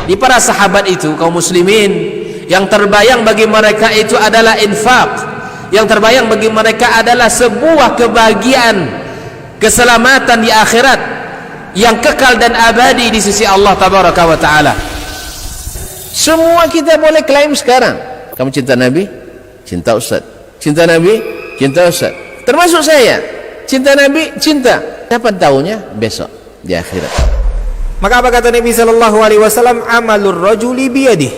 Di para sahabat itu, kaum muslimin, yang terbayang bagi mereka itu adalah infak, yang terbayang bagi mereka adalah sebuah kebahagiaan, keselamatan di akhirat yang kekal dan abadi di sisi Allah tabaraka wa taala. Semua kita boleh klaim sekarang, kamu cinta Nabi, cinta Ustaz. Cinta Nabi, cinta Ustaz. Termasuk saya, cinta Nabi, cinta. Kapan tahunya? Besok di akhirat. Maka apa kata Nabi sallallahu alaihi wasallam? Amalur rajuli biyadih.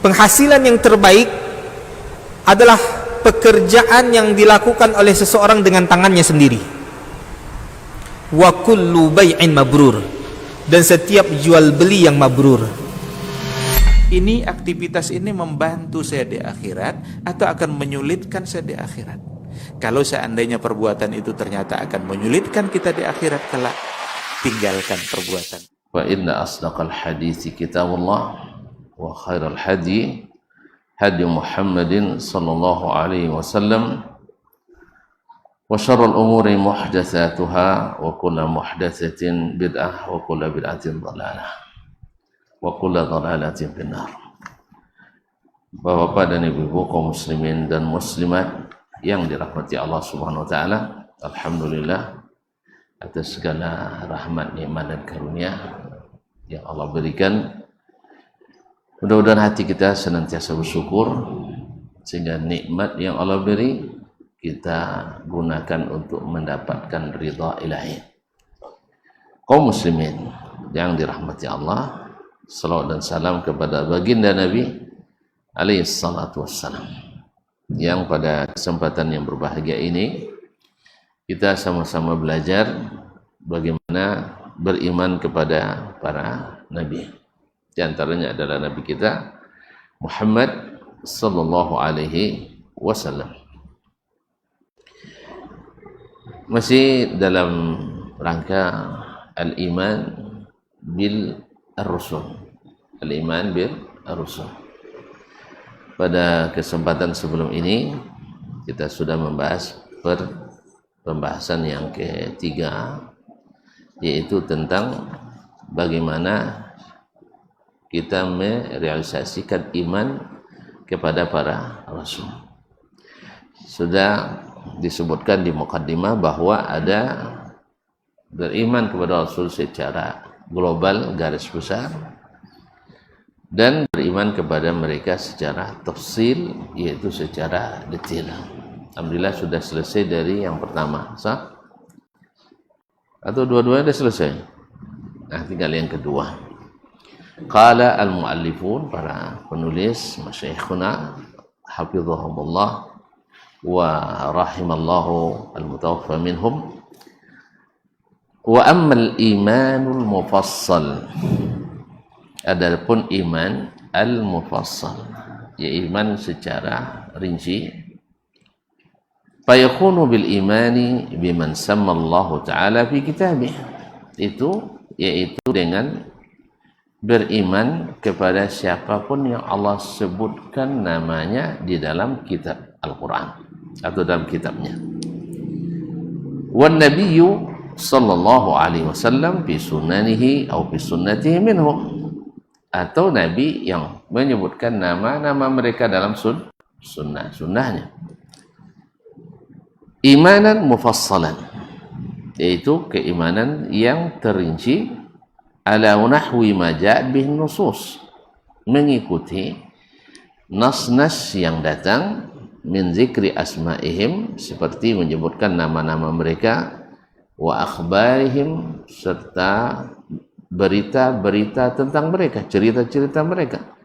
Penghasilan yang terbaik adalah pekerjaan yang dilakukan oleh seseorang dengan tangannya sendiri. Wa kullu bai'in mabrur. Dan setiap jual beli yang mabrur. Ini aktivitas ini membantu saya di akhirat atau akan menyulitkan saya di akhirat? Kalau seandainya perbuatan itu ternyata akan menyulitkan kita di akhirat kelak, tinggalkan perbuatan. Wa inna asdaqal hadithi kitabullah wa khairal hadi hadi Muhammadin sallallahu alaihi wasallam wa syarrul umuri muhdatsatuha wa kullu muhdatsatin bid'ah wa kullu bid'atin dhalalah wa kullu dhalalatin finnar. Bapak-bapak dan ibu-ibu kaum muslimin dan muslimat yang dirahmati Allah Subhanahu wa taala, alhamdulillah atas segala rahmat, nikmat dan karunia yang Allah berikan. Mudah-mudahan hati kita senantiasa bersyukur sehingga nikmat yang Allah beri kita gunakan untuk mendapatkan ridha ilahi. Kaum muslimin yang dirahmati Allah, salawat dan salam kepada baginda Nabi alaihi salatu wassalam, yang pada kesempatan yang berbahagia ini kita sama-sama belajar bagaimana beriman kepada para nabi. Di antaranya adalah nabi kita Muhammad sallallahu alaihi wasallam. Masih dalam rangka al-iman bil ar-rusul. Al-iman bil ar-rusul. Pada kesempatan sebelum ini kita sudah membahas pembahasan yang ketiga, yaitu tentang bagaimana kita merealisasikan iman kepada para rasul. Sudah disebutkan di mukaddimah bahwa ada beriman kepada rasul secara global, garis besar, dan beriman kepada mereka secara tafsil, yaitu secara detail. Alhamdulillah sudah selesai dari yang pertama, sah? Atau dua-duanya sudah selesai? Nah, tinggal yang kedua. Qala al-muallifun, para penulis, masyayikhuna hafizahumullah wa rahimallahu al-mutawaffa minhum, wa ammal imanul mufassal, adapun iman al-mufassal, ya iman secara rinci, fayakunu bil imani biman samma Allah Ta'ala fi kitabih, itu yaitu dengan beriman kepada siapapun yang Allah sebutkan namanya di dalam kitab Al-Quran atau dalam kitabnya. Wan nabiyyu sallallahu alaihi wasallam fi sunanihi atau fi sunnatihi minhum, atau nabi yang menyebutkan nama-nama mereka dalam sunnahnya. Imanan mufassalan, yaitu keimanan yang terinci, ala nahwi ma ja'at bihi nusus, mengikuti nas-nas yang datang, min zikri asma'ihim, seperti menyebutkan nama-nama mereka, wa akhbarihim, serta berita-berita tentang mereka, cerita-cerita mereka,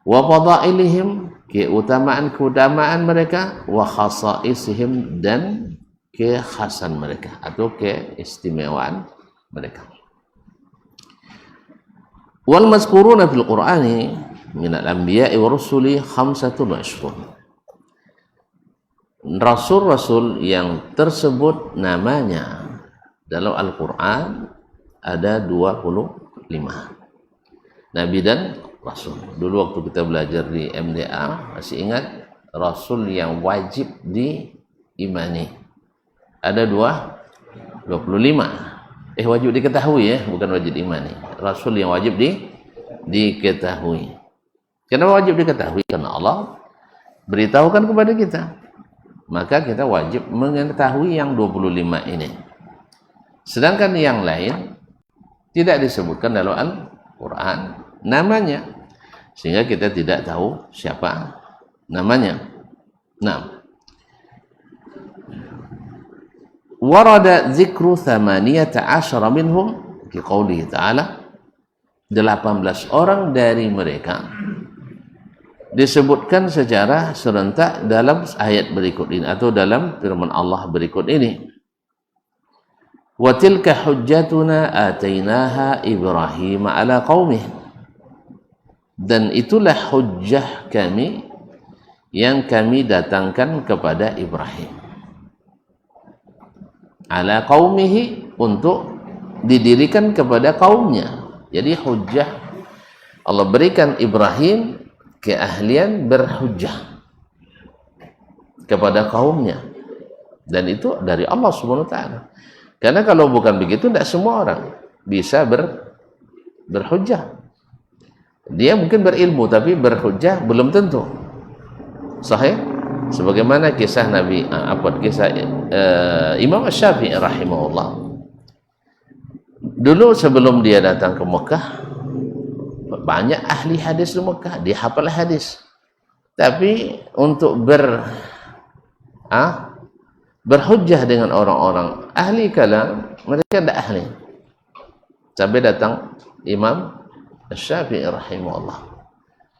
wa fadailihim, keutamaan-keutamaan mereka, wa khasaisihim, dan kekhasan mereka atau keistimewaan mereka. Wal mazkuruna fil Qur'ani min al-anbiya'i wa rusuli 25. Rasul-rasul yang tersebut namanya dalam Al-Quran ada 25 nabi dan rasul. Dulu waktu kita belajar di MDA, masih ingat rasul yang wajib diimani ada 25. Wajib diketahui ya, bukan wajib diimani. Rasul yang wajib diketahui. Kenapa wajib diketahui? Karena Allah beritahukan kepada kita. Maka kita wajib mengetahui yang 25 ini. Sedangkan yang lain tidak disebutkan dalam Al-Quran namanya, sehingga kita tidak tahu siapa namanya. Nah, warada zikru 18 minhum fi qoulihi ta'ala, 18 orang dari mereka disebutkan secara serentak dalam ayat berikut ini atau dalam firman Allah berikut ini. Wa tilka hujjatuna atainaha Ibrahim ala qaumih, dan itulah hujjah kami yang kami datangkan kepada Ibrahim ala qaumihi, untuk didirikan kepada kaumnya. Jadi hujjah Allah berikan Ibrahim keahlian berhujjah kepada kaumnya, dan itu dari Allah Subhanahu wa taala. Karena kalau bukan begitu, tidak semua orang bisa berhujjah. Dia mungkin berilmu, tapi berhujjah belum tentu. Sahih? Sebagaimana kisah Nabi, kisah Imam Syafi'i rahimahullah. Dulu sebelum dia datang ke Mekah, banyak ahli hadis di Mekah, dia hafal hadis. Tapi untuk berhujjah dengan orang-orang ahli kalam, mereka tidak ahli. Sampai datang Imam Syafi'i rahimahullah,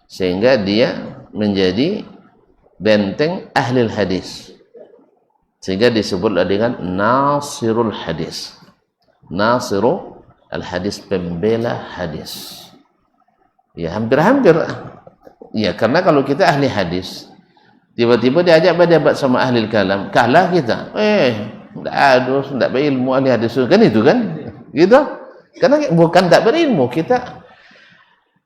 sehingga dia menjadi benteng ahli hadis, sehingga disebut dengan Nasirul Hadis. Nasirul Hadis, pembela hadis. Ya, hampir-hampir. Ya, karena kalau kita ahli hadis, tiba-tiba diajak berdebat sama ahli kalam, kalah kita. Tidak berilmu ahli hadis, kan itu kan? Gitu. Karena bukan tak berilmu, kita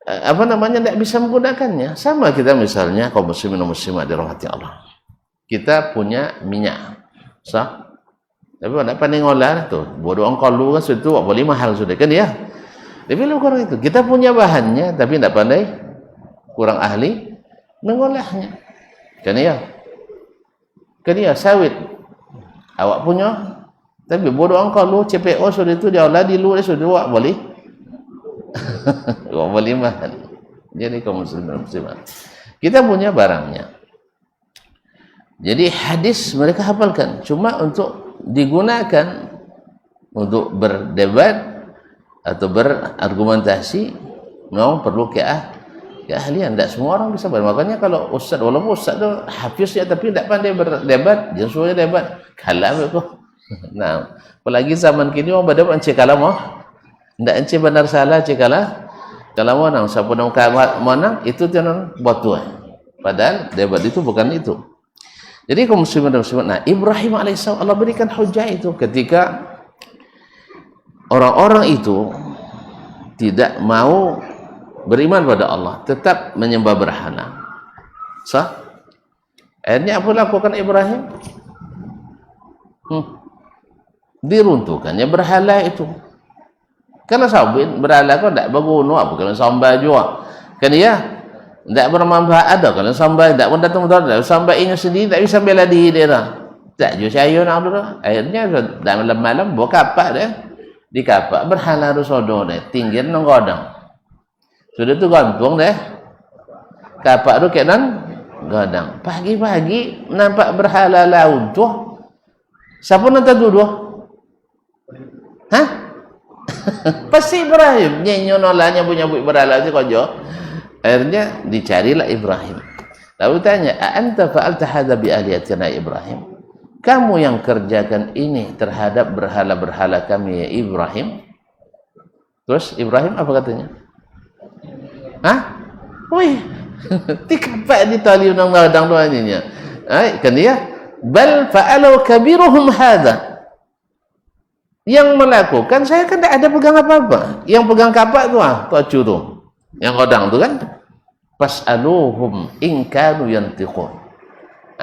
tidak bisa menggunakannya. Sama kita misalnya kaum muslimin dan muslimat dirahmati Allah. Kita punya minyak, sah? Tapi tidak pandai ngolah tu. Bodoh angkalu kan sudah boleh mahal sudah kan ya. Tapi kurang itu. Kita punya bahannya tapi tidak pandai, kurang ahli mengolahnya. Kan ya? Kan ya, sawit. Awak punya, tapi bodoh angkalu CPO sudah itu dia olah di luar sudah awak boleh. Awak boleh mahal. Jadi kaum muslimin dan muslimat, kita punya barangnya. Jadi hadis mereka hafalkan, cuma untuk digunakan untuk berdebat atau berargumentasi memang perlu keahlian. Tidak semua orang bisa makanya kalau ustaz, walaupun ustaz tu hafiz ya, tapi tidak pandai berdebat, jangan suruh debat kalam itu. Nah, apalagi zaman kini orang berdebat encik kalam tidak encik benar salah encik kalah kalau menang, siapa nak menang itu jangan buat tuan. Padahal debat itu bukan itu. Jadi kaum muslimin dan muslimat, nah Ibrahim alaihissalam Allah berikan hujah itu ketika orang-orang itu tidak mau beriman pada Allah, tetap menyembah berhala. Sah? Akhirnya apa lakukan Ibrahim? Diruntuhkannya berhala itu. Kalau sabit berhala kau tidak berguna, apa kalau sambal juga. Kan ya? Tidak bermanfaat ada kalau sampai tidak pun datang betul, sampai ingat sendiri tak bisa bela diri dia. Tak juga saya nak dulu. Akhirnya dalam malam buat kapak dia, di kapak berhala rusodo dia, tinggi nang godang. Sudah tu gantung deh, kapak tu kenan godang. Pagi-pagi nampak berhala laut tu. Siapa nak tahu? Hah? Pasti Ibrahim. Nyenyo nolanya punya berhala tu kau. Akhirnya dicarilah Ibrahim. Lalu tanya, "Anta fa'alta hadza bi alihatina Ibrahim?" Kamu yang kerjakan ini terhadap berhala-berhala kami ya Ibrahim? Terus Ibrahim apa katanya? Hah? Wih, tikapak di tali unang ladang doanya. Kan dia, "Bal fa'alu kabiruhum hadza." Yang melakukan saya kan tidak ada pegang apa-apa. Yang pegang kapak tu Tok Curu. Yang kodang tu kan, fas'aluhum in kanu yantiqun.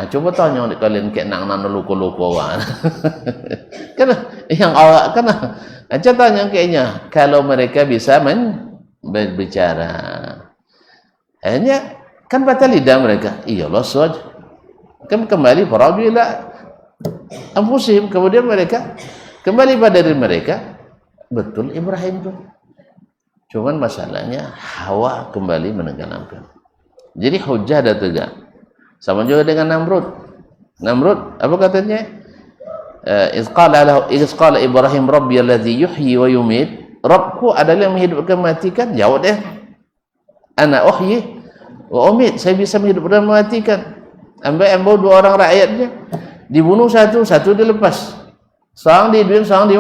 Coba tanya kalian kek nang luko-luko kan yang awak kan aja tanya kayaknya kalau mereka bisa berbicara. Akhirnya kan batal lidah mereka. Iyalah soj. Kan kembali faraju ila anfusihim, kemudian mereka kembali pada diri mereka. Betul Ibrahim itu. Cuman masalahnya Hawa kembali menenggelamkan. Jadi hujah dah tegak. Sama juga dengan Namrud. Namrud apa katanya? Iz qala Ibrahim Rabbi alladhi yuhyi wa yumit. Rabbku adalah yang menghidupkan mematikan. Jawab dia. Ana uhyi wa umit. Saya bisa menghidupkan dan mematikan. Ambil dua orang rakyatnya. Dibunuh satu, satu dilepas. Seorang dihidup, seorang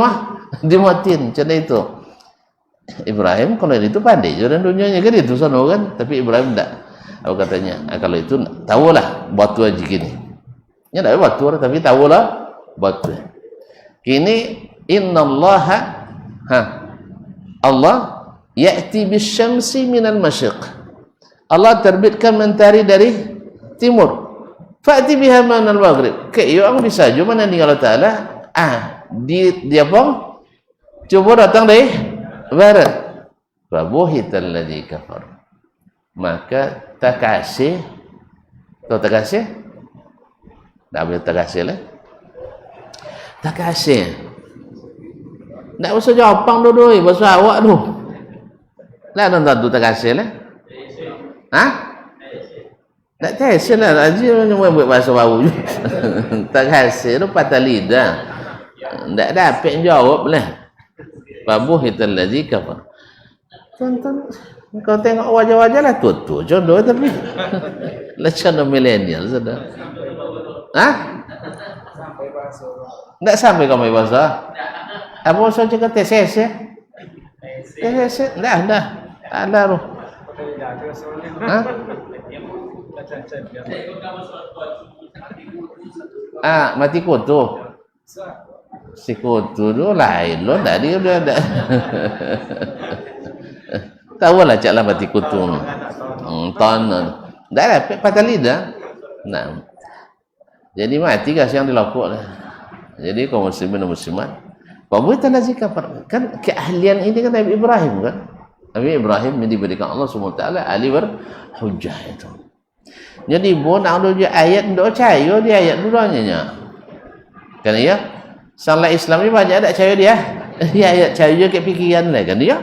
dimatiin. Macam itu. Ibrahim kalau itu pandai jalan dunianya kan itu sana kan, tapi Ibrahim tidak. Apa katanya? Kalau itu tahulah batu aja gini. Ya tidak batu tapi tahulah batu. Kini innallaha Allah ya'ti bisyamsi minal masyriq. Allah terbitkan mentari dari timur. Fa'ti biha minal maghrib. Yang bisa cuma nanti Allah Taala dia pun coba datang dari barat. Fabuhital ladzi kafar. Maka takasih. Tahu takasih? Tak boleh takasih lah. Takasih. Tak usah jawabang dulu, bahasa awak tu. Lah nonton tu takasih lah. Tak takasih lah. Aja buat bahasa baru. Takasih tu patah lidah. Tak dapat jawab lah. Fabuhital ladzi kafar. Tonton, kau tengok wajah-wajah lah tu jodoh tapi macam milenial sudah. Tak sampai kau main bahasa. Apa usah cakap teses ya? Teses, dah. Ada tu. Mati kutu. Si kutu tu lain lo tadi udah ada. Tahu lah caklah mati kutu. Dah lah patah lidah. Nah. Jadi mati kasih yang dilakukan lah. Jadi kaum muslimin dan muslimat, fabuhital ladzi kafar. Kan keahlian ini kan Nabi Ibrahim kan. Nabi Ibrahim yang diberikan Allah SWT ahli berhujjah itu. Jadi bon ada ayat ndak percaya dia ayat dulunya. Kan ya? Salah Islam ni banyak tak percaya dia. Dia ayat percaya ke fikiran lah kan dia.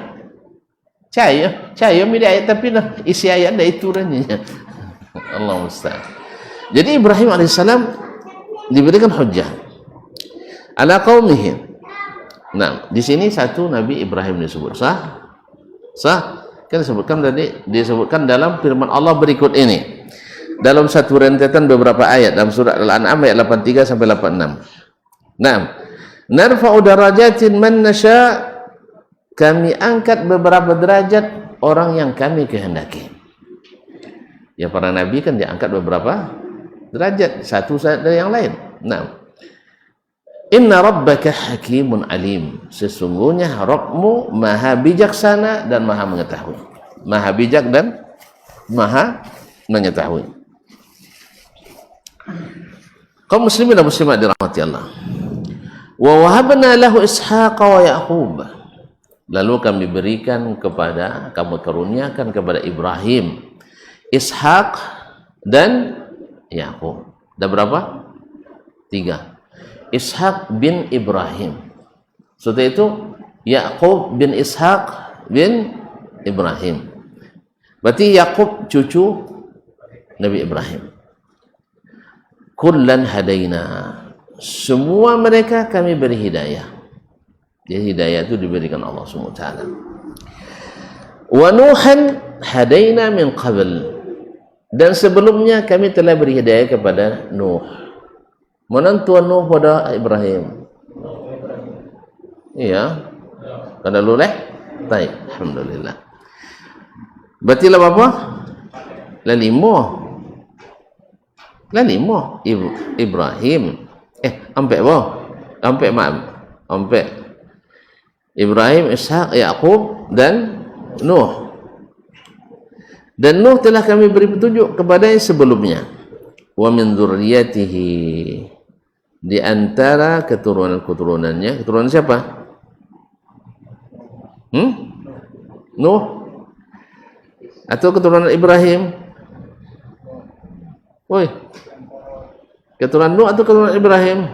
Percaya mi ayat tapi isi ayat dah itu ranya. Allah musta'an. Jadi Ibrahim alaihissalam diberikan hujjah ala qaumihi. Nah, di sini satu Nabi Ibrahim disebut. Sah? Kan disebutkan dalam firman Allah berikut ini. Dalam satu rentetan beberapa ayat dalam surah Al-An'am ayat 83 sampai 86. Nah, narfa'u darajatin man nasya. Kami angkat beberapa derajat orang yang kami kehendaki. Ya para nabi kan diangkat beberapa derajat, satu dari yang lain. Nah, inna rabbaka hakimun alim. Sesungguhnya Rabbmu maha bijaksana dan maha mengetahui. Maha bijak dan maha mengetahui. Kaum muslimin dan muslimat dirahmati Allah. Wa wahabna lahu Ishaqa wa Yaqub. Lalu kami berikan kepada, kami karuniakan kepada Ibrahim Ishaq dan Yaqub. Ada berapa? 3. Ishaq bin Ibrahim. Setelah itu Yaqub bin Ishaq bin Ibrahim. Berarti Yaqub cucu Nabi Ibrahim. Kullan hadaina. Semua mereka kami beri hidayah. Jadi hidayah itu diberikan Allah SWT. Wa Nuhan hadaina min qabl. Dan sebelumnya kami telah beri hidayah kepada Nuh. Mana tuan Nuh pada Ibrahim? Iya. Kada luleh? Baik, alhamdulillah. Berarti lah apa? Lalimo Ibrahim. Ampe apa? Ampe maaf. Ampe Ibrahim, Ishaq, Yaqub dan Nuh. Dan Nuh telah kami beri petunjuk kepada yang sebelumnya. Wa min dzurriyyatihi. Di antara keturunan-keturunannya, keturunan siapa? Nuh. Atau keturunan Ibrahim? Woi, keturunan Nuh atau keturunan Ibrahim?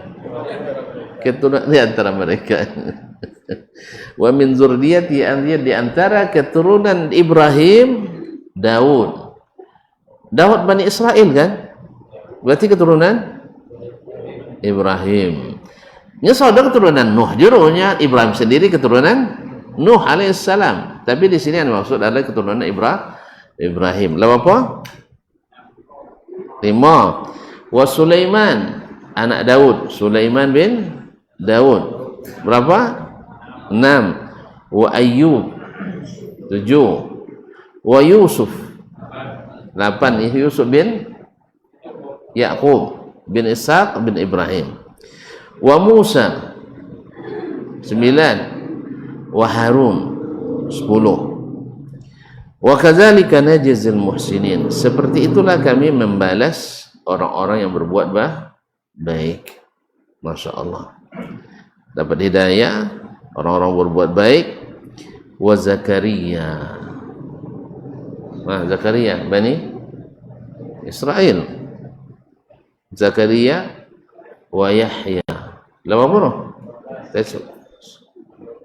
Keturunan di antara mereka. Wa min zurriyyati, di antara keturunan Ibrahim, Daud. Daud Bani Israel kan? Berarti keturunan Ibrahim. Nya saudara keturunan Nuh, jurunya Ibrahim sendiri keturunan Nuh alaihissalam. Tapi di sini yang dimaksud adalah keturunan Ibrahim. Lalu apa? 5. Wa Sulaiman, anak Daud, Sulaiman bin Daud. Berapa? 6. Wa Ayyub, 7. Wa Yusuf, 8. Yusuf bin Yaqub bin Ishaq bin Ibrahim. Wa Musa, 9. Wa Harun, 10. Wa kadzalika najzil muhsinin. Seperti itulah kami membalas orang-orang yang berbuat baik. Masya Allah. Dapat hidayah orang-orang berbuat baik. Wa Zakaria. Zakaria Bani Israel. Zakaria wa Yahya. Lama pun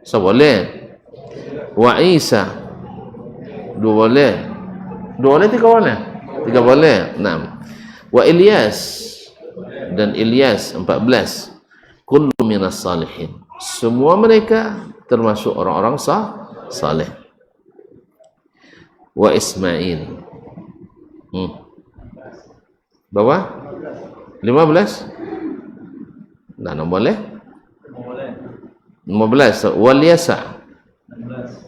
so boleh. Wa Isa, 2 boleh. 2 boleh, 3 boleh. 3 boleh. 6. Wa Ilyas, dan Ilyas 14. Kullu minas salihin. Semua mereka termasuk orang-orang saleh. Wa Ismail. Bawah 15. Nah, boleh? 15. Wal Yasa,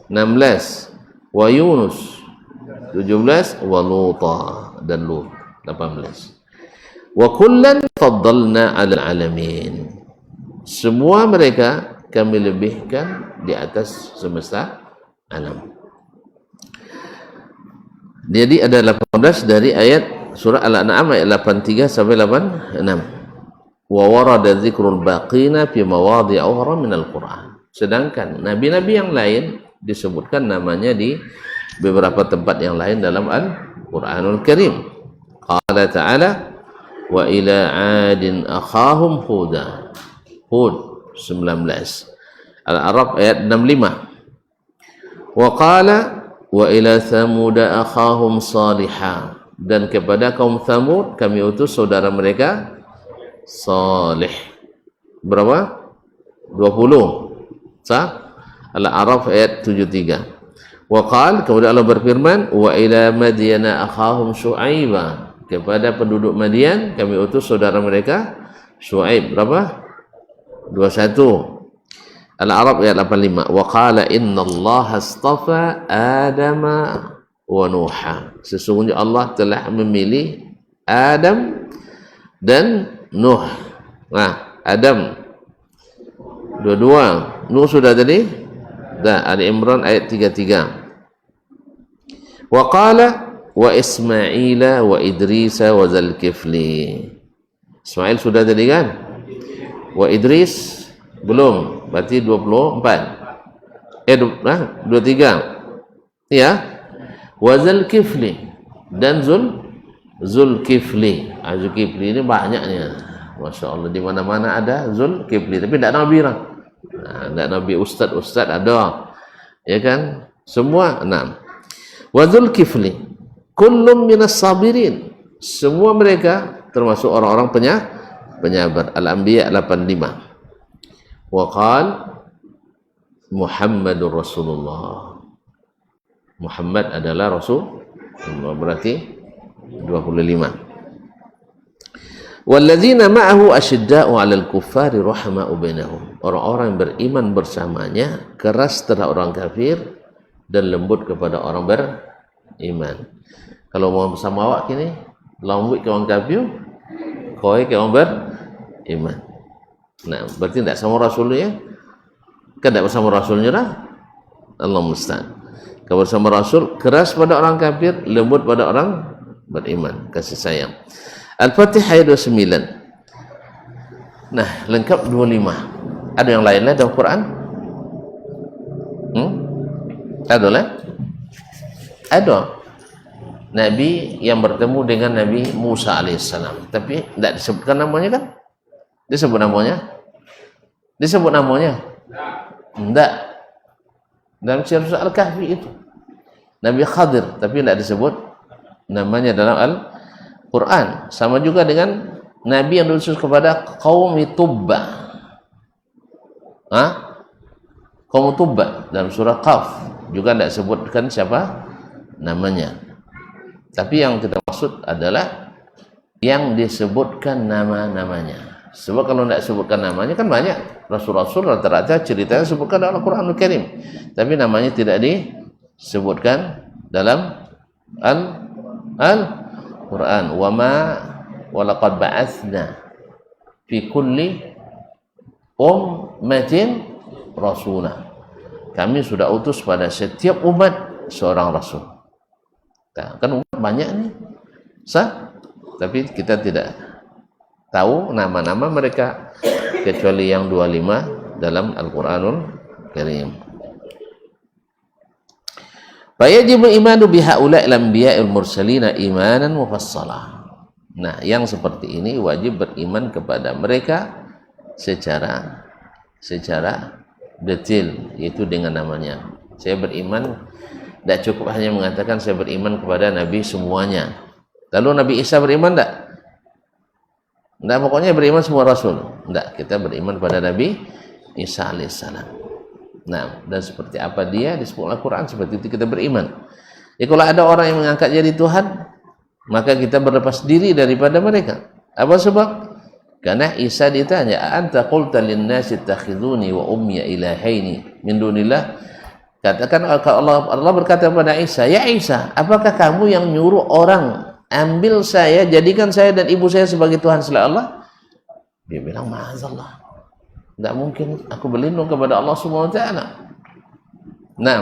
16. Wa Yunus, 17. Wa Luta, dan Lut, 18. Wa kullan faddalna 'alal 'alamin. Semua mereka kami lebihkan di atas semesta alam. Jadi ada 18 dari ayat surah Al-An'am ayat 83 sampai 86. Wa warada dzikrul baqina fi mawadhi'a ukhra minal Qur'an. Sedangkan nabi-nabi yang lain disebutkan namanya di beberapa tempat yang lain dalam Al-Qur'anul Karim. Qala ta'ala wa ila 'adin akhahum huda. Hud 19. Al-A'raf ayat 65. Wa qala wa ila thamuda akhahum salihah. Dan kepada kaum Thamud kami utus saudara mereka Salih. Berapa? 20. Sah? Al-A'raf ayat 73. Wa qala, kemudian Allah berfirman, wa ila Madyana akhahum Syu'aiba. Kepada penduduk Madian kami utus saudara mereka Syu'aib. Berapa? 21. Al-A'raf ayat 85. Wa qala innallaha astafa Adama wa Nuha. Sesungguhnya Allah telah memilih Adam dan Nuh. Nah, Adam 22. Nuh sudah tadi? Dah. Ali Imran ayat 33. Wa qala wa Ismaila wa Idrisa wa Zulkifli. Ismail sudah tadi kan? Wa Idris belum, berarti 24. 23. Ya. Wa Zulkifli, dan Zulkifli. Zulkifli ini banyaknya. Masya Allah, di mana-mana ada Zulkifli, tapi tidak Nabi lah. Tidak Nabi, Ustaz ada. Ya kan? Semua 6. Wa Zulkifli kullum minas sabirin. Semua mereka termasuk orang-orang penyabar. Al-Anbiya 85. Wa qal Muhammadur Rasulullah. Muhammad adalah Rasul. Berarti 25. Walladzina ma'ahu asyidda'u 'alal kuffari rahama'u bainahum. Orang-orang yang beriman bersamanya keras terhadap orang kafir dan lembut kepada orang beriman. Kalau mau bersama awak kini lembut ke orang kafir, koi ke orang beriman. Nah, berarti tidak sama Rasulnya. Kan tidak bersama Rasulnya lah. Allah musta'an. Kalau bersama Rasul keras pada orang kafir, lembut pada orang beriman, kasih sayang. Al-Fatihah ayat 29. Nah, lengkap 25. Ada yang lain dalam Quran? Ada lah? Ada. Nabi yang bertemu dengan Nabi Musa alaihissalam, tapi tidak disebutkan namanya kan? Disebut namanya? Disebut namanya? Tidak. Dalam surah Al-Kahfi itu Nabi Khadir, tapi tidak disebut namanya dalam Al-Quran. Sama juga dengan Nabi yang diutus kepada kaum Tubba. Kaum Tubba dalam surah Qaf juga tidak disebutkan siapa namanya. Tapi yang kita maksud adalah yang disebutkan nama-namanya. Sebab kalau tidak disebutkan namanya kan banyak rasul-rasul rata-rata ceritanya disebutkan dalam Al-Quranul Karim, tapi namanya tidak disebutkan dalam Al-Quran. Wa laqad ba'atsna fi kulli ummatin rasulah. Kami sudah utus pada setiap umat seorang rasul. Kan umat banyak nih, tapi kita tidak tahu nama-nama mereka kecuali yang 25 dalam Al-Quranul Karim. Fayajibu imanu bihaula'il anbiya'il mursalina imanan mufassalah. Nah, yang seperti ini wajib beriman kepada mereka secara detail, yaitu dengan namanya. Saya beriman, tidak cukup hanya mengatakan saya beriman kepada Nabi semuanya. Lalu Nabi Isa beriman tidak? Tidak, pokoknya beriman semua Rasul. Tidak, kita beriman pada Nabi Isa alaihissalam. Nah, dan seperti apa dia disebut Al-Quran, seperti itu kita beriman. Kalau ada orang yang mengangkat jadi Tuhan, maka kita berlepas diri daripada mereka. Apa sebab? Karena Isa ditanya, anta qulta lin-nasi ittakhiduni wa ummi ilahaini min dunillah. Katakan Allah berkata kepada Isa, ya Isa, apakah kamu yang nyuruh orang ambil saya, jadikan saya dan ibu saya sebagai Tuhan selain Allah? Dia bilang, ma'azallah, tidak mungkin, aku berlindung kepada Allah Subhanahu wa ta'ala. Nah,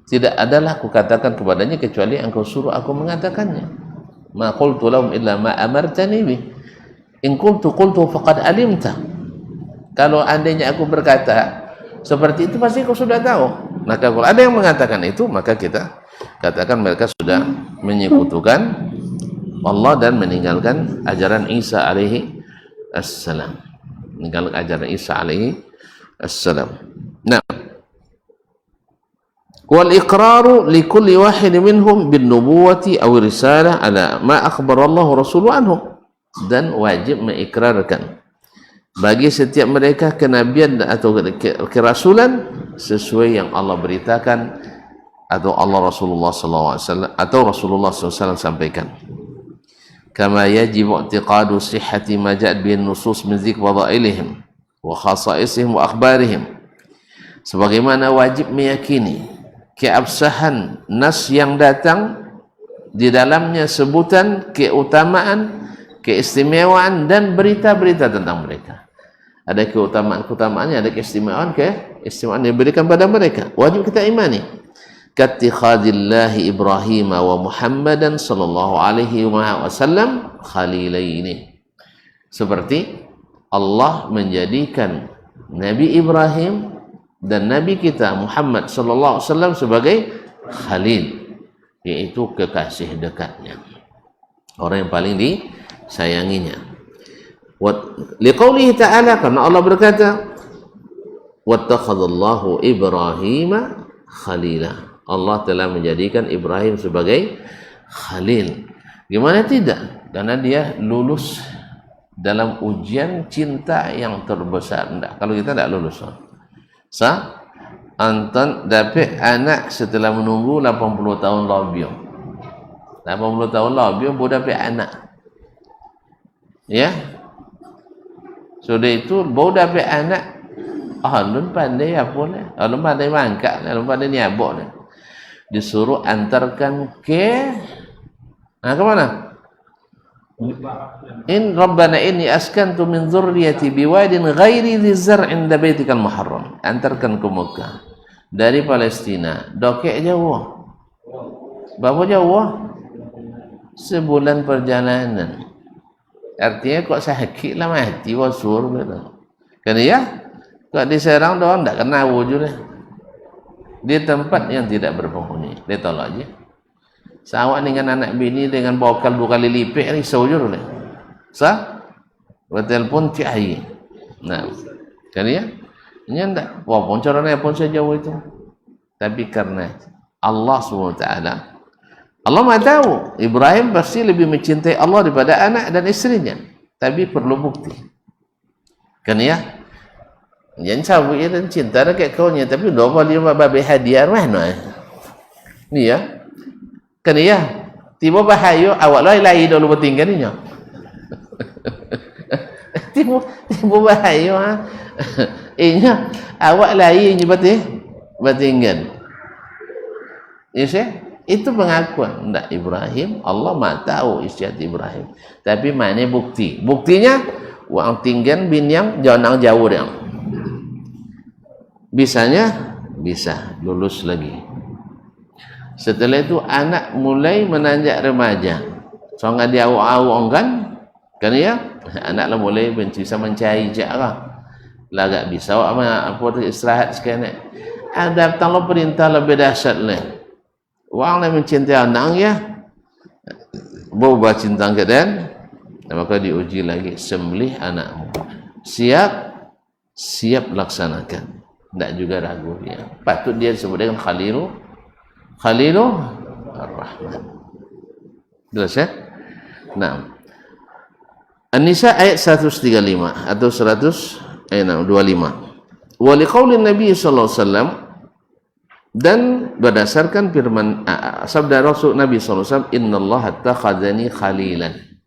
tidak adalah aku katakan kepadanya kecuali engkau suruh aku mengatakannya. Ma qultu lahum illa ma amartani bih. In qultu faqad alimta. Kalau andainya aku berkata seperti itu pasti kau sudah tahu. Maka kalau ada yang mengatakan itu, maka kita katakan mereka sudah menyekutukan Allah dan meninggalkan ajaran Isa alaihi assalam. Meninggalkan ajaran Isa alaihi assalam. Nah, wal iqraru li kulli wahid minhum bin nubuwati aw risalah ala ma akhbara Allah rasuluhu anhu, dan wajib mengikrarkan bagi setiap mereka kenabian atau kerasulan sesuai yang Allah beritakan atau Allah Rasulullah SAW atau Rasulullah SAW sampaikan. Kama yajib i'tiqadu sihhati ma ja'at bihi nusus min dzikri fadailihim wa khasaisihim wa akhbarihim. Sebagaimana wajib meyakini keabsahan nas yang datang di dalamnya sebutan keutamaan, keistimewaan dan berita-berita tentang mereka. Ada keutamaan-keutamaannya, ada keistimewaan yang diberikan pada mereka. Wajib kita imani. Kattikhadillahi Ibrahim wa Muhammadan sallallahu alaihi wasallam khalilaini. Seperti Allah menjadikan Nabi Ibrahim dan Nabi kita Muhammad sallallahu alaihi wasallam sebagai khalil, yaitu kekasih dekatnya, orang yang paling disayanginya. Liqaulihi ta'ala, karena Allah berkata, wattakhadallahu Ibrahima khalila. Allah telah menjadikan Ibrahim sebagai khalil. Gimana tidak? Karena dia lulus dalam ujian cinta yang terbesar. Enggak, kalau kita tidak lulus. Anton dapat anak setelah menunggu 80 tahun lebih. 80 tahun lebih baru dapat anak. Ya. Sudah itu baru dapat anak. Alun pandai apa ni? Alun pandai mangkak, alun pandai nyabok ni. Disuruh antarkan ke mana? In Rabbana inni askantu min dzurriyyati biwadin ghairi dzi zar'in inda baitikal muharram. Antarkan ke Mekah dari Palestina. Dokek jauh. Berapa jauh? Sebulan perjalanan. Artinya kok sakit lah mati wasur gitu. Kan ya? Kok di Serang doang tak kena wujud di tempat yang tidak berpenghuni. Dia tolak aja. Sawak dengan anak bini dengan bokal 2 kali lipat risau je boleh. Sah? Bertelpon cahaya. Nah, kan ya? Ini enggak. Walaupun caranya pun sejauh itu. Tapi karena Allah SWT, Allah Maha tahu Ibrahim pasti lebih mencintai Allah daripada anak dan istrinya. Tapi perlu bukti. Kan ya? Jangan sabuk ya dan cinta dekat kaunya. Tapi doa dia babi hadiah mana? Ni ya? Kan ya? Tiba bahaya awak lai dulu bertinggalnya. Tiba bahaya ha. Inya awak lai ni bertinggal. Ya sih? Itu pengakuan. Enggak, Ibrahim, Allah Maha tahu isi hati Ibrahim. Tapi mana bukti? Buktinya, wang tinggal bin yang jauh dia. Bisanya, bisa lulus lagi. Setelah itu anak mulai menanjak remaja. So nggak dia awang kan ya? Anak lah mulai benci sama mencari cara. Lah gak bisa apa istirahat sekian. Ada tanggal perintah lebih dahsyat lah. Orang yang mencintai anak ya, berubah cinta keadaan, maka diuji lagi, sembelih anakmu. Siap laksanakan. Tidak juga ragu dia. Patut dia disebut dengan Khalilur Ar-Rahman. Jelas ya? Nah, An-Nisa ayat 135 atau 125. Wa liqaulin Nabi sallallahu alaihi wasallam, dan berdasarkan firman sabda Rasul Nabi SAW, innallaha attakhadhani khalilan,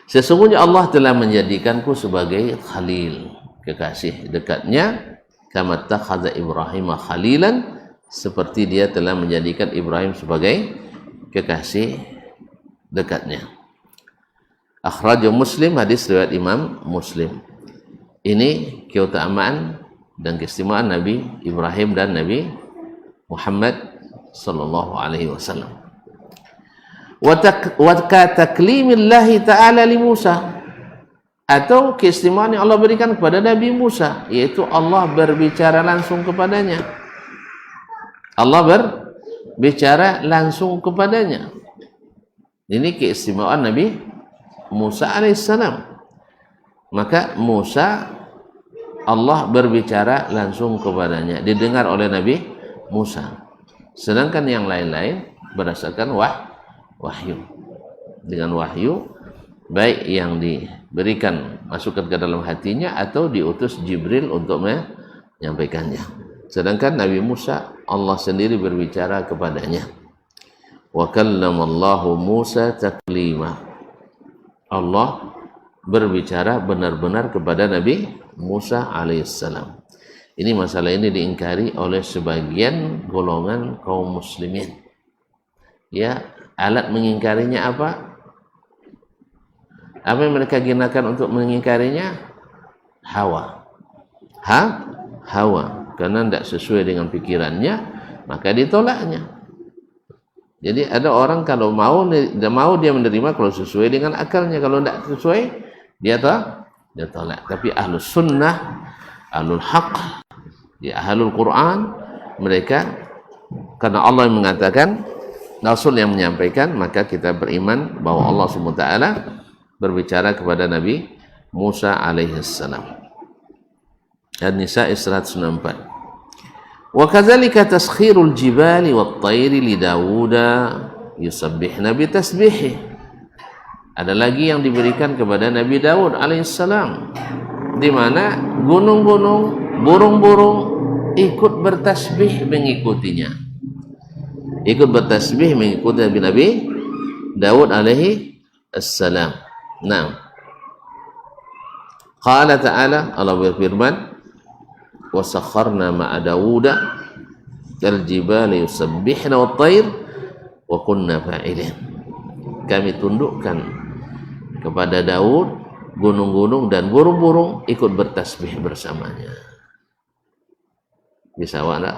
sesungguhnya Allah telah menjadikanku sebagai khalil, kekasih dekatnya, kama attakhadha Ibrahim khalilan, seperti dia telah menjadikan Ibrahim sebagai kekasih dekatnya. Akhrajah Muslim, hadis riwayat Imam Muslim. Ini keutamaan dan keistimewaan Nabi Ibrahim dan Nabi Muhammad sallallahu alaihi wasallam. Wa taklimillahi ta'ala li Musa, atau keistimewaan yang Allah berikan kepada Nabi Musa, yaitu Allah berbicara langsung kepadanya. Allah berbicara langsung kepadanya. Ini keistimewaan Nabi Musa alaihissalam. Maka Musa, Allah berbicara langsung kepadanya, didengar oleh Nabi Musa. Sedangkan yang lain-lain berdasarkan wahyu. Dengan wahyu, baik yang diberikan masukkan ke dalam hatinya atau diutus Jibril untuk menyampaikannya. Sedangkan Nabi Musa, Allah sendiri berbicara kepadanya. Wa kallamallahu Musa taklima. Allah berbicara benar-benar kepada Nabi Musa alaihissalam. Ini masalah ini diingkari oleh sebagian golongan kaum muslimin. Ya, alat mengingkarinya apa? Apa yang mereka gunakan untuk mengingkarinya? Hawa. Hawa. Karena tidak sesuai dengan pikirannya, maka ditolaknya. Jadi ada orang kalau mau dia menerima kalau sesuai dengan akalnya, kalau tidak sesuai dia tolak. Tapi ahlus sunnah, ahlul haq, ya ahlul Quran, mereka karena Allah yang mengatakan, Rasul yang menyampaikan, maka kita beriman bahwa Allah SWT berbicara kepada Nabi Musa alaihissalam. An-Nisa 194. Wa kadzalika taskhirul jibali wat tayri li Dawuda yusabbihna bi tasbihi. Ada lagi yang diberikan kepada Nabi Daud alaihissalam, di mana gunung-gunung, burung-burung ikut bertasbih mengikutinya. Ikut bertasbih mengikuti Nabi Daud alaihi assalam. Nah, qala ta'ala, Allah berfirman, wa sakharna ma'a Dawuda al-jibala yusabbihna wat-tayr wa kunna fa'ilin. Kami tundukkan kepada Daud gunung-gunung dan burung-burung ikut bertasbih bersamanya. Bisa awak tak?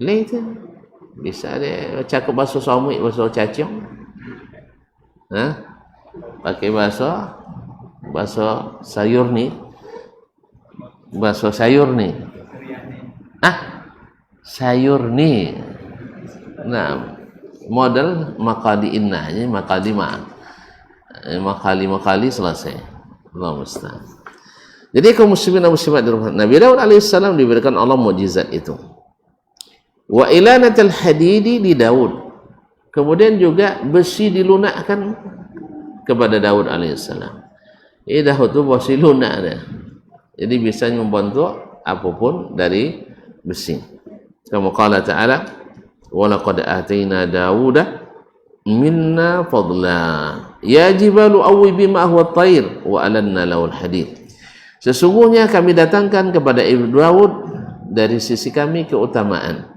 Itu bisa dia cakap bahasa Samui, bahasa Cacing. Pakai bahasa sayur ni. Bahasa sayur ni. Sayur ni. Nah, model makali innahnya makali makali selesai. Allah musta'an. Jadi kaum muslimin dan muslimat dirahmati Nabi Daud alaihissalam diberikan Allah mukjizat itu. Wa ilanatul hadidi di Daud. Kemudian juga besi dilunakkan kepada Daud alaihissalam. Daud itu besi lunak dia. Jadi bisa membantu apapun dari besi. Kama qala ta'ala, wa laqad atayna Dauda minna fadla. Ya jibalu awwibi ma'ahu at-tayr wa alanna lahu al-hadid. Sesungguhnya kami datangkan kepada Ibu Daud dari sisi kami keutamaan.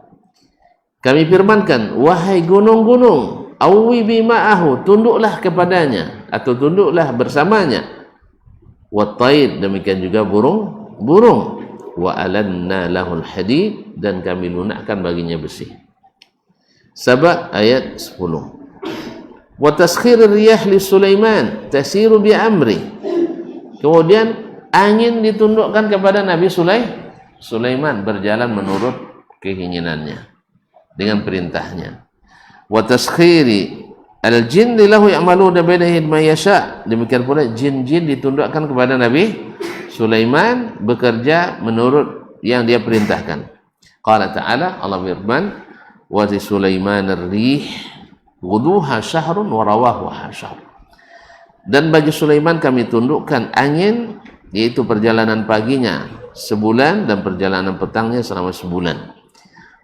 Kami firmankan, wahai gunung-gunung, awwibi ma'ahu, tunduklah kepadanya atau tunduklah bersamanya. Wat-tayr, demikian juga burung. Wa alanna lahul hadid, dan kami lunakkan baginya besi. Saba ayat 10. Wa taskhir riyah li Sulaiman tasiru bi amri. Kemudian angin ditundukkan kepada Nabi Sulaiman berjalan menurut keinginannya dengan perintahnya. Wa taskhiri al-jin lahu ya'maluna bainahi ma yasha. Demikian pula jin-jin ditundukkan kepada Nabi Sulaiman bekerja menurut yang dia perintahkan. Qala ta'ala, Allah firman, wa zi Sulaiman ar-rih ghuduha syahrun wa rawahuha syahr. Dan bagi Sulaiman kami tundukkan angin, yaitu perjalanan paginya sebulan dan perjalanan petangnya selama sebulan.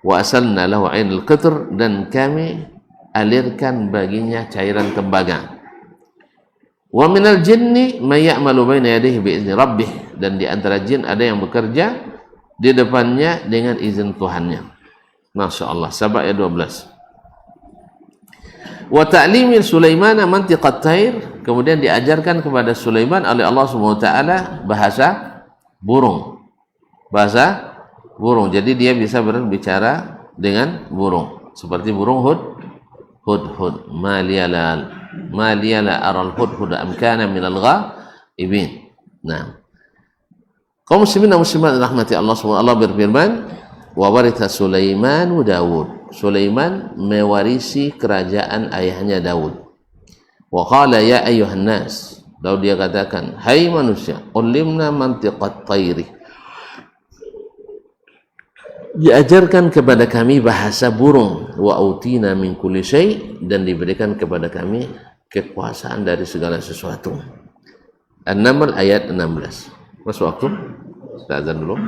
Wa asalna lahu 'ainal qitr, dan kami alirkan baginya cairan tembaga. Wa minal jinni may ya'malu baina yadayhi bi izni rabbih, dan di antara jin ada yang bekerja di depannya dengan izin Tuhannya. Masya Allah. Saba ayat 12. Wa ta'limi Sulaiman mantiqat tayr, kemudian diajarkan kepada Sulaiman oleh Allah Subhanahu wa taala bahasa burung. Jadi dia bisa berbicara dengan burung, seperti burung hudhud. Ma liyala aral hudhud am kana minal ghaibin. Nah, kaum muslimin dan muslimat rahmati Allah Subhanahu wa taala berfirman, wa waritha Sulaiman Daud. Sulaiman mewarisi kerajaan ayahnya Daud. Wa qala ya ayyuhan nas, Daud dia katakan, hai manusia, ulimna mantiqat tayri, diajarkan kepada kami bahasa burung. Wa utina min kulli syai, dan diberikan kepada kami kekuasaan dari segala sesuatu. An-Naml ayat 16. Masuk waktu? Kita azan dulu.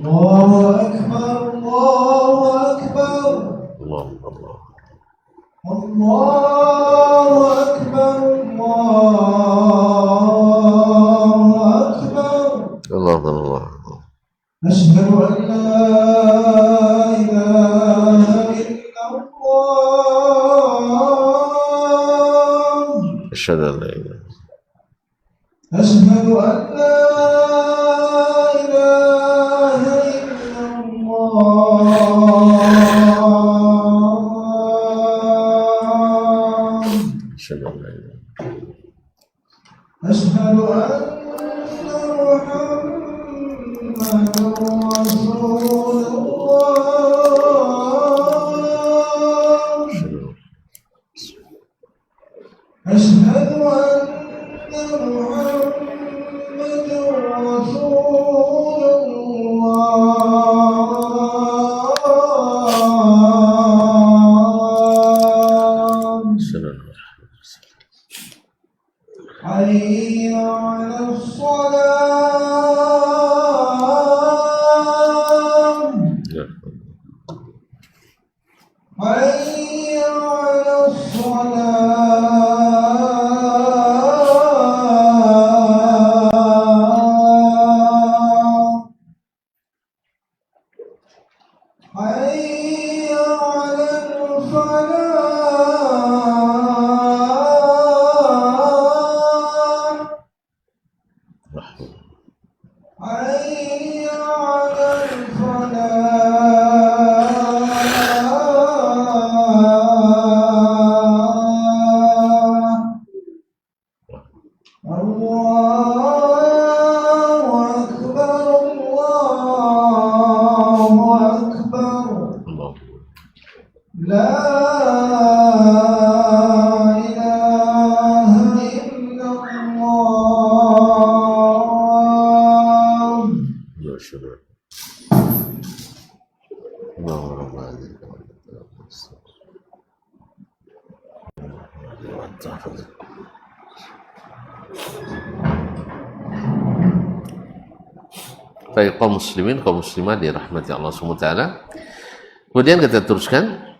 Allahu Akbar, Allahu Akbar, Allah. Allahu Akbar, Allahu Akbar. Allah. Asyhadu an la ilaha illallah. Asyhadu an la ilaha. Asyhadu an la أشهد أن محمدا رسول الله. أشهد أن محمدا رسول الله. حي على الصلاة. حي على الصلاة. حي على الفلاح. حي على الفلاح. الله أكبر الله أكبر Allah. لا إله إلا الله Ya syukur. Allahumma barik Baik kaum muslimin, kaum muslimat dirahmati Allah SWT. Kemudian kita teruskan,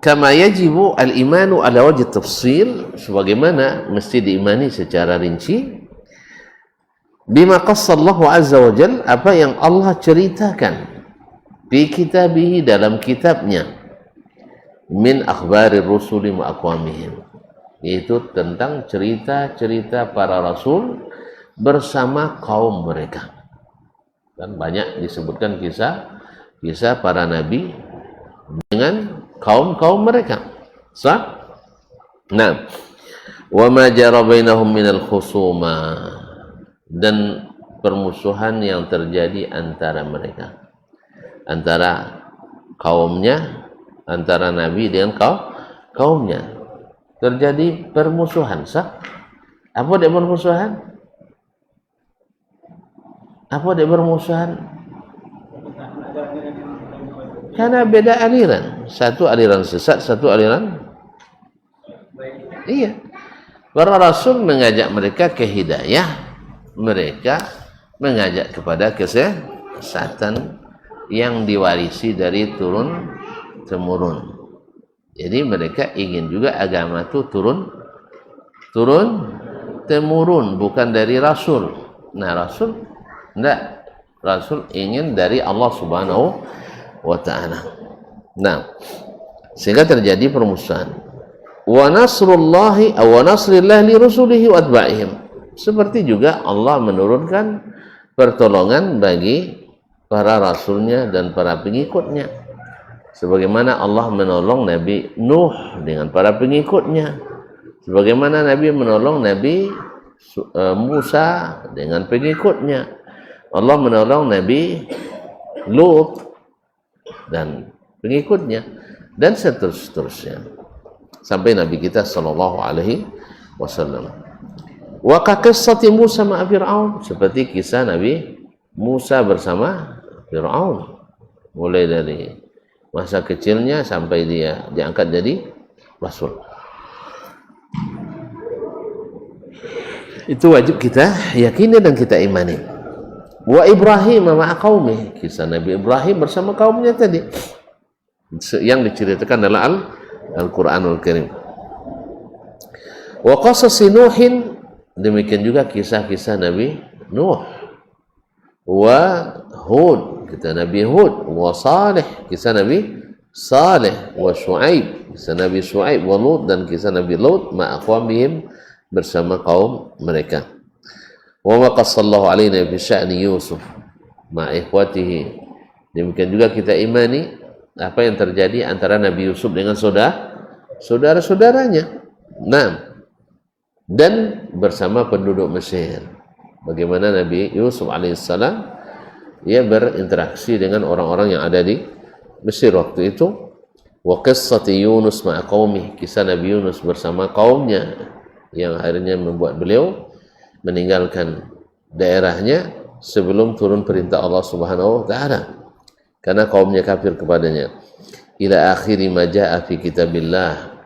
kama yajibu al-imanu ala wajhi tafsil, sebagaimana mesti diimani secara rinci, bima qassallahu azza wa jal, apa yang Allah ceritakan fi kitabihi, dalam kitabnya, min akhbari rusuli wa aqwamihim, yaitu tentang cerita-cerita para rasul bersama kaum mereka. Kan banyak disebutkan kisah para nabi dengan kaum mereka. Sah? Nah, wa ma jara bainahum minal khusuma, dan permusuhan yang terjadi antara mereka, antara kaumnya, antara nabi dengan kaumnya, terjadi permusuhan. Sah? Apa dia permusuhan? Apa dia bermusuhan? Karena beda aliran. Satu aliran sesat, satu aliran. Iya. Para rasul mengajak mereka ke hidayah, mereka mengajak kepada kesesatan yang diwarisi dari turun temurun. Jadi mereka ingin juga agama itu turun temurun, bukan dari rasul. Nah, rasul tidak, rasul ingin dari Allah Subhanahu wa ta'ala. Nah, sehingga terjadi permusuhan. Wa nasrullahi wa nasrillah li rusulihi wa atba'ihim, seperti juga Allah menurunkan pertolongan bagi para rasulnya dan para pengikutnya, sebagaimana Allah menolong Nabi Nuh dengan para pengikutnya, sebagaimana Nabi menolong Nabi Musa dengan pengikutnya, Allah menolong Nabi Lut dan pengikutnya, dan seterusnya sampai Nabi kita sallallahu alaihi wasallam. Wa ka qissati Musa ma'a Fir'aun, seperti kisah Nabi Musa bersama Fir'aun, mulai dari masa kecilnya sampai dia diangkat jadi rasul. Itu wajib kita yakini dan kita imani. Wa Ibrahim ma'a qaumih, kisah Nabi Ibrahim bersama kaumnya tadi yang diceritakan dalam Al-Quranul Karim. Wa qasasi Nuhin, demikian juga kisah-kisah Nabi Nuh. Wa Hud, kisah Nabi Hud. Wa Salih, kisah Nabi Salih. Wa Shu'aib, kisah Nabi Shu'aib. Wa Lut, dan kisah Nabi Lut ma'a qawmihim, bersama kaum mereka. Wa ma qassallahu alaina fi sya'ni Yusuf ma'a ikhwatihi, demikian juga kita imani apa yang terjadi antara Nabi Yusuf dengan saudara-saudaranya. Nah, dan bersama penduduk Mesir, bagaimana Nabi Yusuf alaihissalam ia berinteraksi dengan orang-orang yang ada di Mesir waktu itu. Wa qissati Yunus ma'a qaumih, kisah Nabi Yunus bersama kaumnya, yang akhirnya membuat beliau meninggalkan daerahnya sebelum turun perintah Allah Subhanahu wa ta'ala, karena kaumnya kafir kepadanya. Ila akhiri ma jaa fi kitabillah,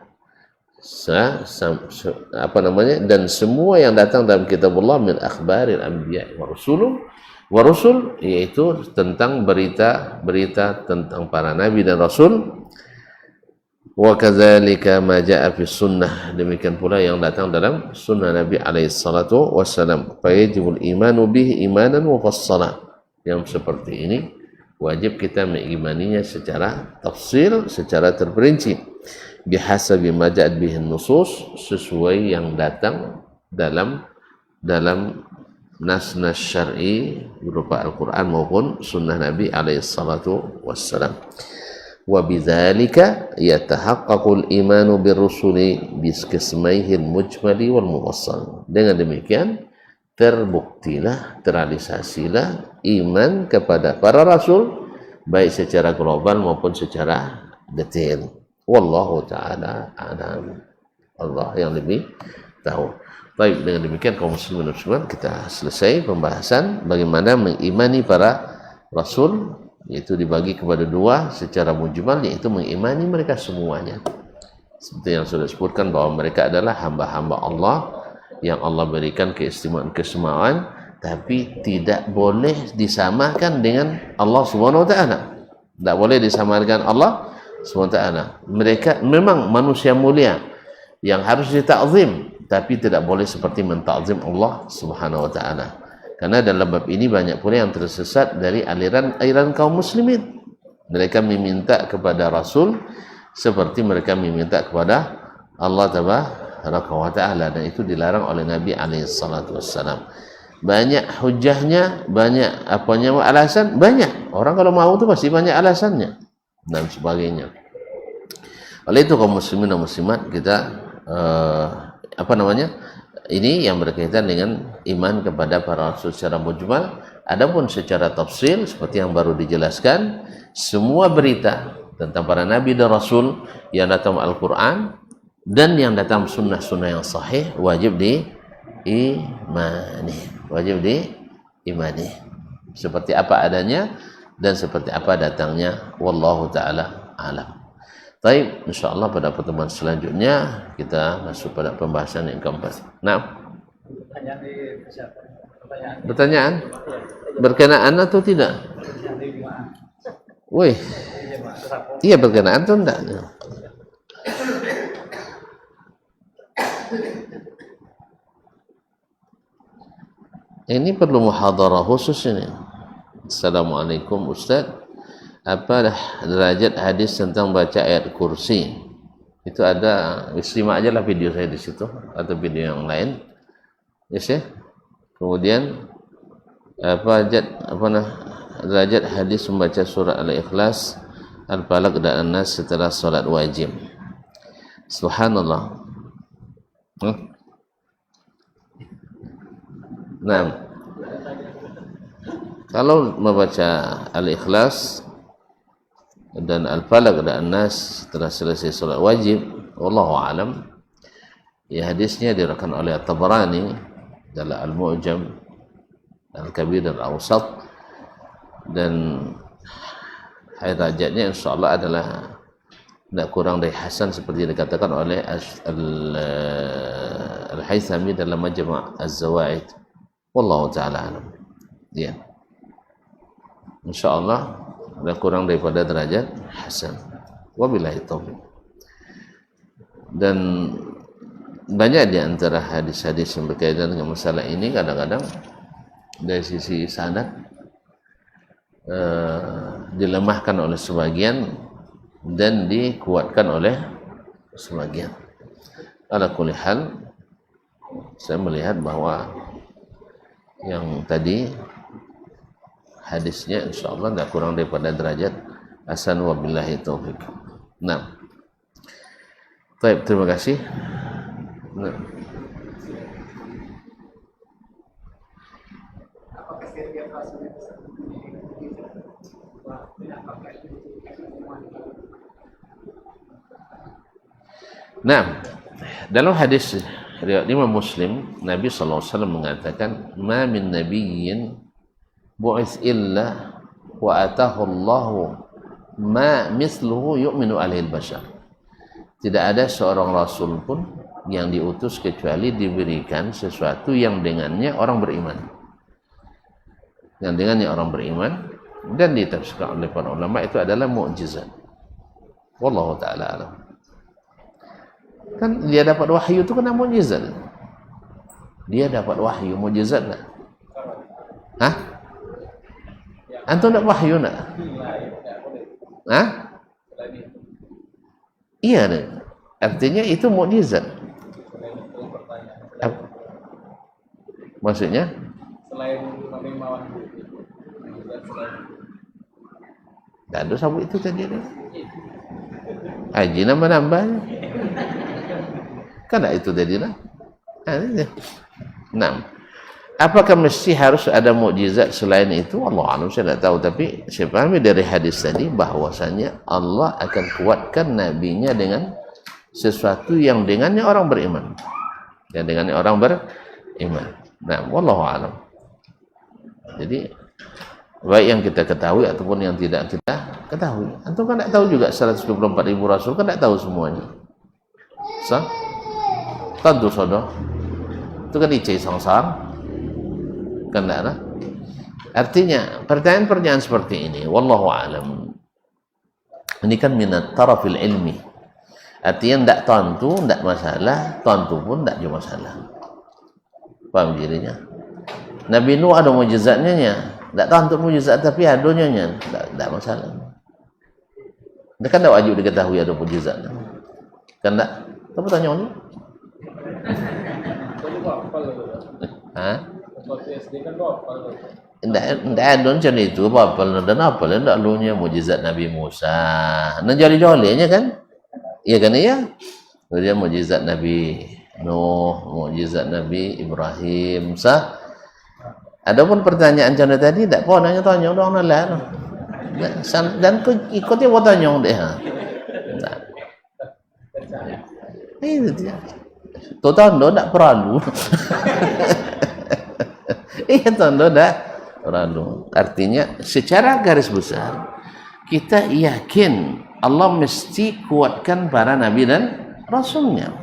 dan semua yang datang dalam kitabullah min akhbaril anbiya wa rusul, yaitu tentang berita-berita tentang para nabi dan rasul. Wa kadzalika ma jaa fi sunnah, demikian pula yang datang dalam sunnah Nabi alaihi salatu wassalam. Fa yajibul imanu bihi imanan mufassala, yang seperti ini wajib kita mengimaninya secara tafsil, secara terperinci, bihasabi ma ja'at bihi nusus, sesuai yang datang dalam nas-nas syar'i berupa Al-Qur'an maupun sunnah Nabi alaihi salatu wassalam. Wa bidzalika yatahaqqaqul imanu birrusuli biqismaihi al-mujmali wal mufassal. Dengan demikian terbuktilah, terrealisasilah iman kepada para rasul baik secara global maupun secara detail. Wallahu taala a'lam. Allah yang lebih tahu. Baik, dengan demikian kaum muslimin dan muslimat, kita selesai pembahasan bagaimana mengimani para rasul, yaitu dibagi kepada dua secara mujmal, yaitu mengimani mereka semuanya. Seperti yang sudah disebutkan bahwa mereka adalah hamba-hamba Allah yang Allah berikan keistimewaan, tapi tidak boleh disamakan dengan Allah Subhanahu wa taala. Tidak boleh disamakan Allah Subhanahu wa taala. Mereka memang manusia mulia yang harus ditakzim, tapi tidak boleh seperti mentakzim Allah Subhanahu wa taala. Karena dalam bab ini banyak pula yang tersesat dari aliran kaum muslimin. Mereka meminta kepada Rasul seperti mereka meminta kepada Allah Tabaraka wa taala, dan itu dilarang oleh Nabi alaihi salatu wassalam. Banyak hujahnya, banyak alasan, banyak. Orang kalau mau itu pasti banyak alasannya dan sebagainya. Oleh itu kaum muslimin dan muslimat, kita ini yang berkaitan dengan iman kepada para rasul secara mujmal. Adapun secara tafsil seperti yang baru dijelaskan, semua berita tentang para nabi dan rasul yang datang Al-Quran dan yang datang sunnah-sunnah yang sahih wajib diimani seperti apa adanya dan seperti apa datangnya. Wallahu ta'ala alam. Baik, insyaAllah pada pertemuan selanjutnya kita masuk pada pembahasan yang keempat. Nah, pertanyaan berkenaan atau tidak? Wih, iya berkenaan atau tidak? Ini perlu muhadarah khusus ini. Assalamualaikum Ustaz, apa derajat hadis tentang baca ayat kursi? Itu ada, simak aja lah video saya di situ atau video yang lain. Yes ya. Kemudian derajat hadis membaca surah Al-Ikhlas, Al-Falaq dan An-Nas setelah salat wajib. Subhanallah. Nah, kalau membaca Al-Ikhlas dan Al-Falaq dan An-Nas setelah selesai salat wajib, wallahu alam, ya hadisnya diriwayatkan oleh At-Tabarani dalam Al-Mu'jam, Al-Kabir dan Al-Awsat, dan derajatnya insyaallah adalah tidak kurang dari hasan seperti dikatakan oleh Al-Haythami dalam Majma' Az-Zawaid. Wallahu ta'ala alam. Ya, insyaallah tidak kurang daripada derajat hasan. Wabillahi taufiq. Dan banyak di antara hadis-hadis yang berkaitan dengan masalah ini kadang-kadang dari sisi sanad dilemahkan oleh sebagian dan dikuatkan oleh sebagian. Ala kulli hal, saya melihat bahwa yang tadi hadisnya insyaallah tidak kurang daripada derajat hasan. Wabillahi taufiq. Nah, baik, terima kasih. Nah. Nah, dalam hadis riwayat Imam Muslim, Nabi sallallahu alaihi wasallam mengatakan, "Ma min nabiyyin bu'its illa wa atahu Allahu ma misluhu yu'minu alaihi al-bashar." Tidak ada seorang rasul pun yang diutus kecuali diberikan sesuatu yang dengannya orang beriman. Yang dengannya orang beriman, dan ditafsirkan oleh para ulama itu adalah mukjizat. Wallahu taala alam. Kan dia dapat wahyu itu kena mukjizat. Dia dapat wahyu, mukjizat enggak? Hah? Antum dapat wahyu enggak? Hah? Iya deh. Artinya itu mukjizat. Maksudnya? Selain menerima wahyu. Tak ada sabuk itu tadi deh. Haji nambah-nambahnya. Kan itu tadi lah. Nah, Apakah mesti harus ada mukjizat selain itu? Allah alam, saya tidak tahu. Tapi saya pahami dari hadis tadi bahwasanya Allah akan kuatkan nabinya dengan sesuatu yang dengannya orang beriman. Yang dengannya orang beriman. Nah, wallahu alam. Jadi baik yang kita ketahui ataupun yang tidak kita ketahui. Antum kan tidak tahu juga 124.000 rasul kan tidak tahu semuanya. Tentu saudara. Itu kan icai sang-sang. Kan tidak lah. Artinya pertanyaan-pertanyaan seperti ini wallahu alam ini kan minat tarafil ilmi, artinya tidak tentu, tidak masalah, tentu pun tidak juga masalah. Paham dirinya? Nabi Nuh ada mujizatnya, tidak tentu mujizat tapi adanya, tidak masalah. Dia kan tidak wajib diketahui ada mujizatnya, kan tidak? Kamu tanya ini? Hah? Tidak ada macam itu apa dan apa tidak lunya mujizat Nabi Musa dan jali-jalinya kan iya kan ya dia mujizat Nabi Nuh, mujizat Nabi Ibrahim sah. Adapun pertanyaan contoh tadi tidak pernah tanya orang lain dan ikutnya buat tanya deh itu dia total tidak perlu. Iya tanda dah lalu. Artinya secara garis besar kita yakin Allah mesti kuatkan para nabi dan rasulnya.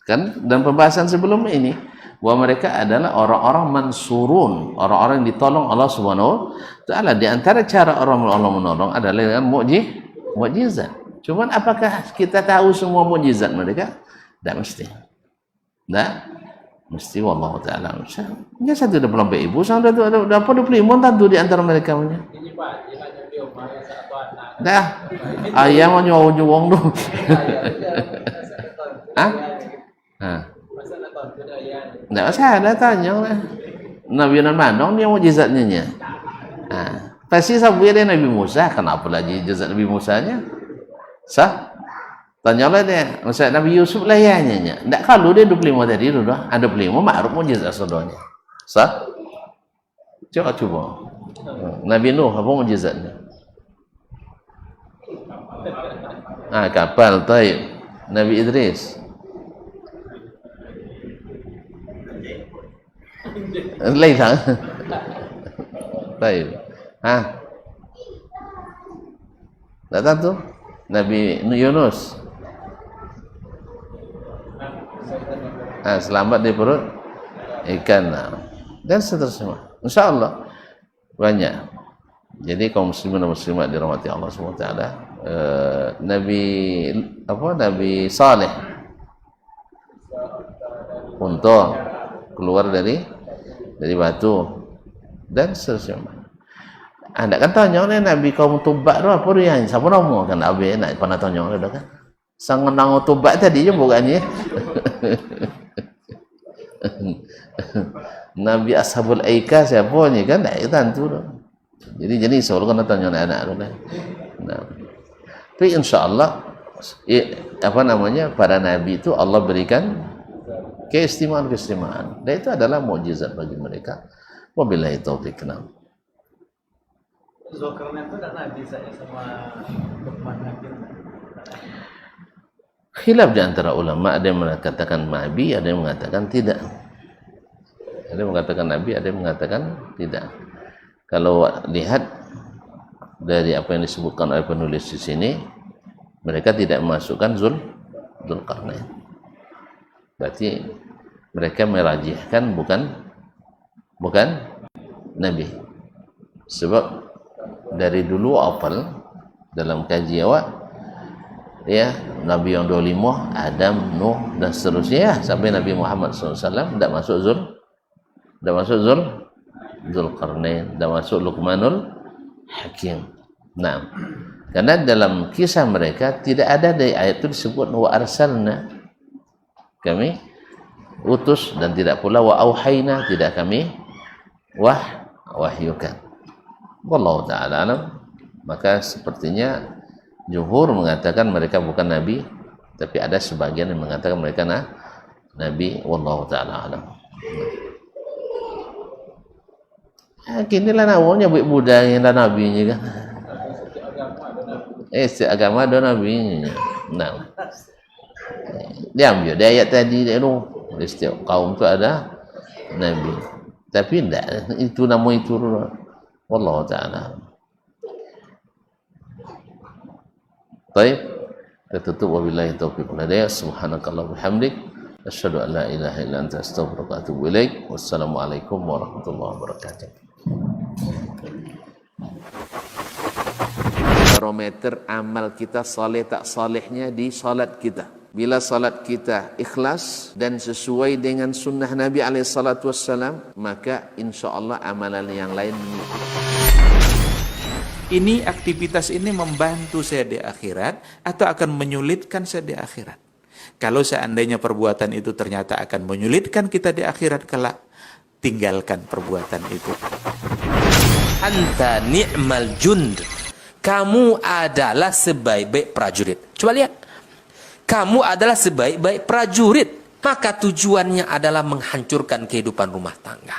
Kan dalam pembahasan sebelum ini bahwa mereka adalah orang-orang mansurun, orang-orang yang ditolong Allah Subhanahu wa taala. Di antara cara Allah menolong adalah dengan mukjizat. Cuman apakah kita tahu semua mukjizat mereka? Tidak mesti. Tidak mesti wallahu taala. Ya satu dah pulang ibu, sang dah apa 25 tentu di antara mereka punya. Dah. Ayam nyuwung tu. Hah? Tidak masalah tanya lah. Nabi Mandong dia mujizatnya. Pasti sampai dia Nabi Musa, kenapa lagi mujizat Nabi Musa-nya? Sah? Tanyalah dia, Ustaz Nabi Yusuf lah ya nya. Tidak kalau dia 25 tadi sudah ada 25 makruf mujizat saudaranya. Sah? Coba. Nabi Nuh apa mujizatnya? Kapal, taib. Nabi Idris. Lain tak? Taib. Tak tahu? Nabi Yunus. Selamat di perut ikan dan seterusnya. InsyaAllah banyak. Jadi kaum muslimin dan muslimat dirahmati Allah SWT. Nabi Saleh unta keluar dari batu dan seterusnya. Anda kan tanya oleh Nabi kaum Tubak tu apa dia? Siapa nama kan Nabi nak pernah tanya oleh dah kan. Sang nang Tubak tadi je bukannya. Nabi Ashabul Aika siapa ni kan tak tentu dah. Jadi selalu kena tanya anak-anak tu kan. Nah. Tapi insya-Allah para nabi itu Allah berikan keistimewaan. Dan itu adalah mukjizat bagi mereka. Wabillahi taufiq. Zulkarnain itu tak nabi saja sama Luqman Hakim. Khilaf di antara ulama, ada yang mengatakan nabi, ada yang mengatakan tidak. Ada yang mengatakan nabi, ada yang mengatakan tidak. Kalau lihat dari apa yang disebutkan oleh penulis di sini, mereka tidak memasukkan Zulkarnain. Berarti mereka merajihkan bukan nabi. Sebab dari dulu apal dalam kaji awak ya Nabi yang 25 Adam, Nuh dan seterusnya sampai Nabi Muhammad SAW tidak masuk Zulkarnain, tidak masuk Luqmanul Hakim. Nah, karena dalam kisah mereka tidak ada dari ayat itu disebut wa arsalna, kami utus, dan tidak pula wa auhayna, tidak kami wahyukan. Wallahu ta'ala alam. Maka sepertinya jumhur mengatakan mereka bukan nabi, tapi ada sebagian yang mengatakan mereka nabi. Wallahu ta'ala alam. Kini lah namanya buat budak yang dah nabinya kan. Setiap agama ada nabinya. Nah, dia ambil dia ayat tadi dia tu. Setiap kaum tu ada nabi. Tapi tidak itu nama itu. Wallahu taala. Baik, kita tutup wabillahi taufiq wal hidayah. Subhanakallahumma wa bihamdik, asyhadu an la ilaha illa anta astaghfiruka wa atubu ilaik. Wassalamualaikum warahmatullahi wabarakatuh. Barometer amal kita saleh tak salehnya di salat kita. Bila salat kita ikhlas dan sesuai dengan sunnah Nabi SAW, maka insyaAllah amalan yang lain Ini aktivitas ini membantu saya di akhirat atau akan menyulitkan saya di akhirat. Kalau seandainya perbuatan itu ternyata akan menyulitkan kita di akhirat kelak, tinggalkan perbuatan itu. Anta ni'mal jund. Kamu adalah sebaik-baik prajurit. Coba lihat. Kamu adalah sebaik-baik prajurit. Maka tujuannya adalah menghancurkan kehidupan rumah tangga.